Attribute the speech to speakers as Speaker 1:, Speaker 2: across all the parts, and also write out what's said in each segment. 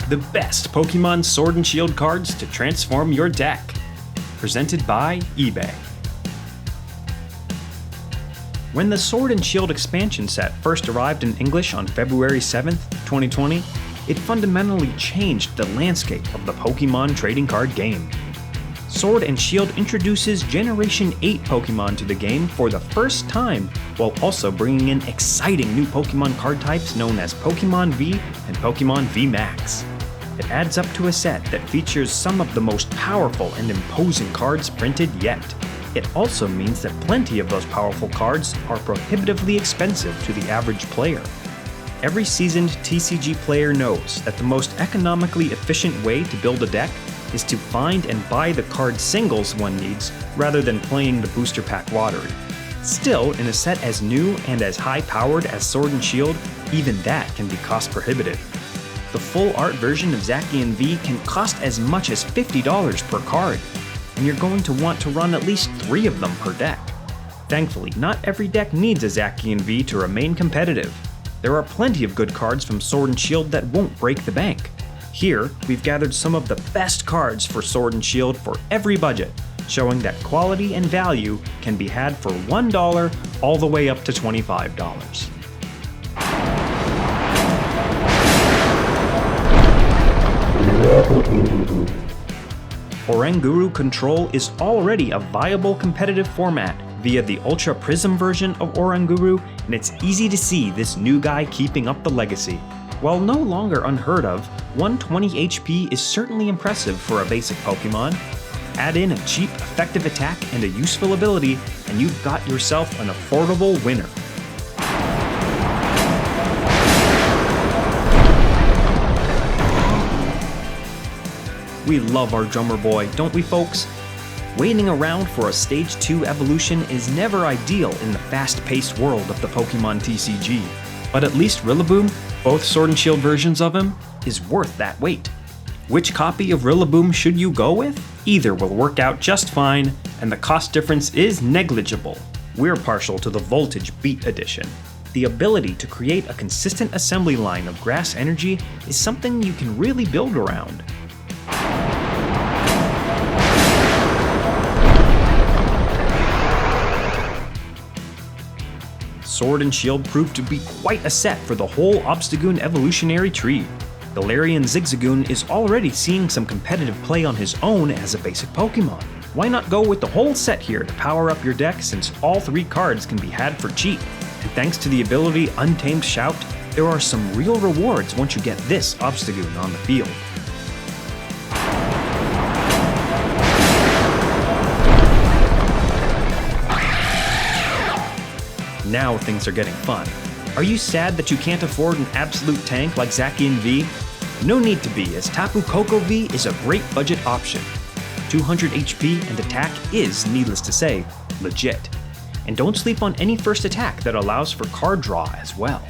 Speaker 1: the best Pokemon Sword and Shield cards to transform your deck. Presented by eBay. When the Sword and Shield expansion set first arrived in English on February 7th, 2020, it fundamentally changed the landscape of the Pokemon trading card game. Sword and Shield introduces Generation 8 Pokemon to the game for the first time, while also bringing in exciting new Pokemon card types known as Pokemon V and Pokemon V Max. It adds up to a set that features some of the most powerful and imposing cards printed yet. It also means that plenty of those powerful cards are prohibitively expensive to the average player. Every seasoned TCG player knows that the most economically efficient way to build a deck is to find and buy the card singles one needs rather than playing the booster pack lottery. Still, in a set as new and as high-powered as Sword and Shield, even that can be cost prohibitive. The full art version of Zacian V can cost as much as $50 per card, and you're going to want to run at least 3 of them per deck. Thankfully, not every deck needs a Zacian V to remain competitive. There are plenty of good cards from Sword and Shield that won't break the bank. Here, we've gathered some of the best cards for Sword and Shield for every budget, showing that quality and value can be had for $1 all the way up to $25. Oranguru Control is already a viable competitive format via the Ultra Prism version of Oranguru, and it's easy to see this new guy keeping up the legacy. While no longer unheard of, 120 HP is certainly impressive for a basic Pokemon. Add in a cheap, effective attack and a useful ability, and you've got yourself an affordable winner. We love our drummer boy, don't we folks? Waiting around for a Stage 2 evolution is never ideal in the fast-paced world of the Pokemon TCG. But at least Rillaboom, both Sword and Shield versions of him, is worth that wait. Which copy of Rillaboom should you go with? Either will work out just fine, and the cost difference is negligible. We're partial to the Voltage Beat Edition. The ability to create a consistent assembly line of grass energy is something you can really build around. Sword and Shield proved to be quite a set for the whole Obstagoon evolutionary tree. Galarian Zigzagoon is already seeing some competitive play on his own as a basic Pokemon. Why not go with the whole set here to power up your deck, since all 3 cards can be had for cheap? And thanks to the ability Untamed Shout, there are some real rewards once you get this Obstagoon on the field. Now things are getting fun. Are you sad that you can't afford an absolute tank like Zacian V? No need to be, as Tapu Koko V is a great budget option. 200 HP and attack is, needless to say, legit. And don't sleep on any first attack that allows for card draw as well.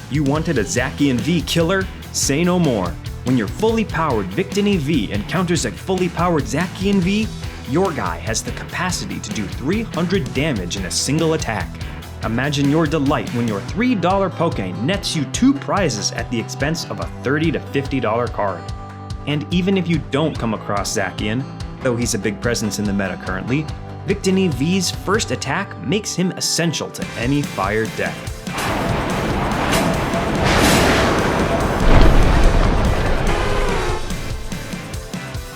Speaker 1: You wanted a Zacian V killer? Say no more. When your fully powered Victini V encounters a fully powered Zacian V, your guy has the capacity to do 300 damage in a single attack. Imagine your delight when your $3 Pokém nets you 2 prizes at the expense of a $30 to $50 card. And even if you don't come across Zacian, though he's a big presence in the meta currently, Victini V's first attack makes him essential to any fire deck.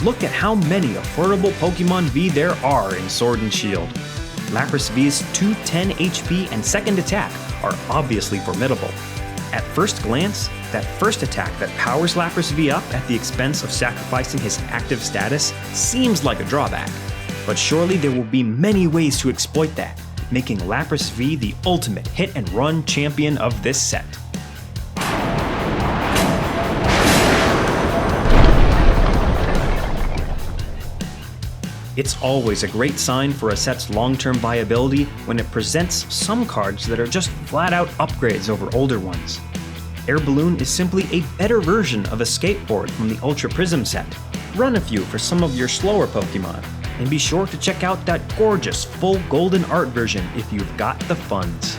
Speaker 1: Look at how many affordable Pokemon V there are in Sword and Shield. Lapras V's 210 HP and second attack are obviously formidable. At first glance, that first attack that powers Lapras V up at the expense of sacrificing his active status seems like a drawback. But surely there will be many ways to exploit that, making Lapras V the ultimate hit-and-run champion of this set. It's always a great sign for a set's long-term viability when it presents some cards that are just flat-out upgrades over older ones. Air Balloon is simply a better version of a skateboard from the Ultra Prism set. Run a few for some of your slower Pokemon. And be sure to check out that gorgeous full golden art version if you've got the funds.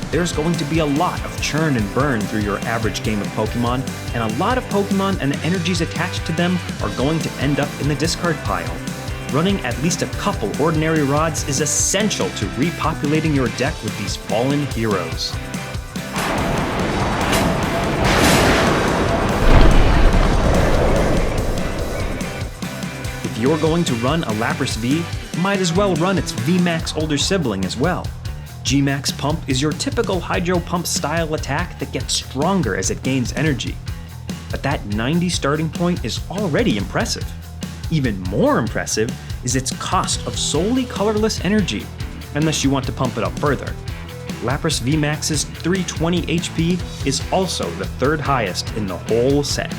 Speaker 1: There's going to be a lot of churn and burn through your average game of Pokemon, and a lot of Pokemon and the energies attached to them are going to end up in the discard pile. Running at least a couple ordinary rods is essential to repopulating your deck with these fallen heroes. If you're going to run a Lapras V, might as well run its VMAX older sibling as well. G-Max Pump is your typical Hydro Pump style attack that gets stronger as it gains energy. But that 90 starting point is already impressive. Even more impressive is its cost of solely colorless energy, unless you want to pump it up further. Lapras VMAX's 320 HP is also the third highest in the whole set.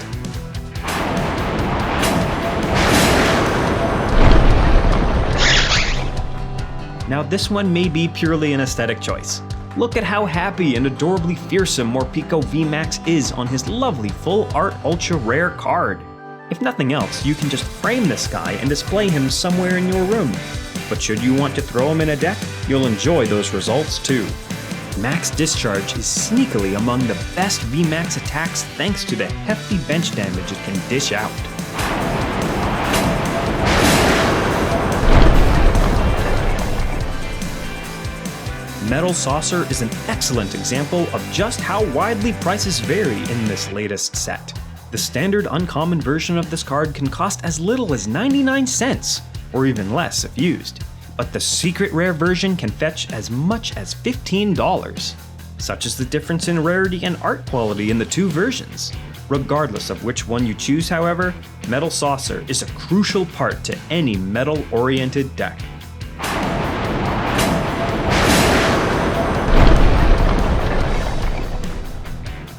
Speaker 1: Now this one may be purely an aesthetic choice. Look at how happy and adorably fearsome Morpeko VMAX is on his lovely full art ultra rare card. If nothing else, you can just frame this guy and display him somewhere in your room. But should you want to throw him in a deck, you'll enjoy those results too. Max Discharge is sneakily among the best VMAX attacks thanks to the hefty bench damage it can dish out. Metal Saucer is an excellent example of just how widely prices vary in this latest set. The standard uncommon version of this card can cost as little as 99 cents, or even less if used, but the secret rare version can fetch as much as $15. Such is the difference in rarity and art quality in the two versions. Regardless of which one you choose, however, Metal Saucer is a crucial part to any metal-oriented deck.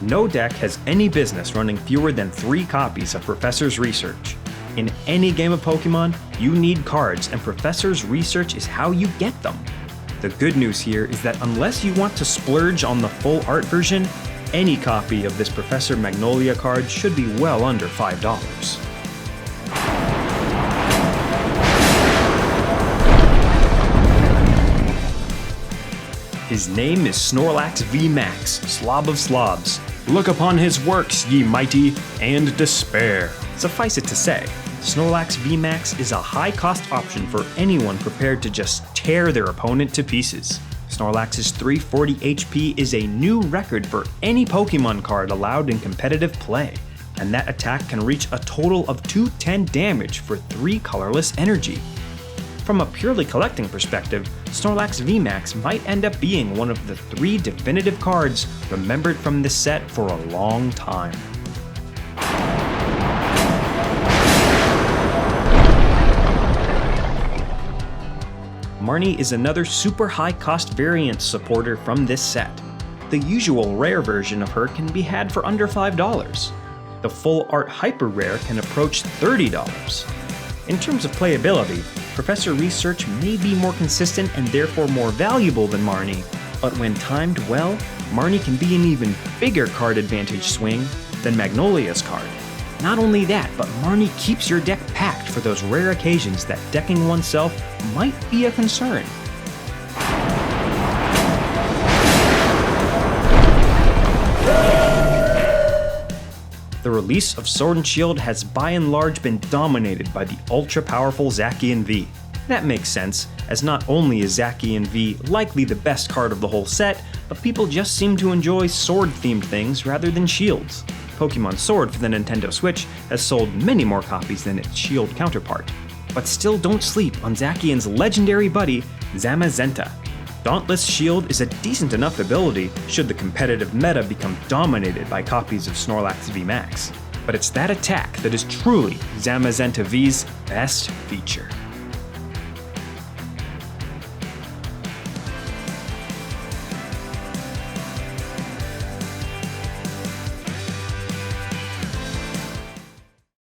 Speaker 1: No deck has any business running fewer than 3 copies of Professor's Research. In any game of Pokemon, you need cards, and Professor's Research is how you get them. The good news here is that unless you want to splurge on the full art version, any copy of this Professor Magnolia card should be well under $5. His name is Snorlax VMAX, Slob of Slobs. Look upon his works, ye mighty, and despair. Suffice it to say, Snorlax VMAX is a high-cost option for anyone prepared to just tear their opponent to pieces. Snorlax's 340 HP is a new record for any Pokemon card allowed in competitive play, and that attack can reach a total of 210 damage for 3 colorless energy. From a purely collecting perspective, Snorlax VMAX might end up being one of the 3 definitive cards remembered from this set for a long time. Marnie is another super high cost variant supporter from this set. The usual rare version of her can be had for under $5. The full art hyper rare can approach $30. In terms of playability, Professor Research may be more consistent and therefore more valuable than Marnie, but when timed well, Marnie can be an even bigger card advantage swing than Magnolia's card. Not only that, but Marnie keeps your deck packed for those rare occasions that decking oneself might be a concern. The release of Sword and Shield has by and large been dominated by the ultra-powerful Zacian V. That makes sense, as not only is Zacian V likely the best card of the whole set, but people just seem to enjoy sword-themed things rather than shields. Pokemon Sword for the Nintendo Switch has sold many more copies than its Shield counterpart. But still don't sleep on Zacian's legendary buddy, Zamazenta. Dauntless Shield is a decent enough ability should the competitive meta become dominated by copies of Snorlax VMAX. But it's that attack that is truly Zamazenta V's best feature.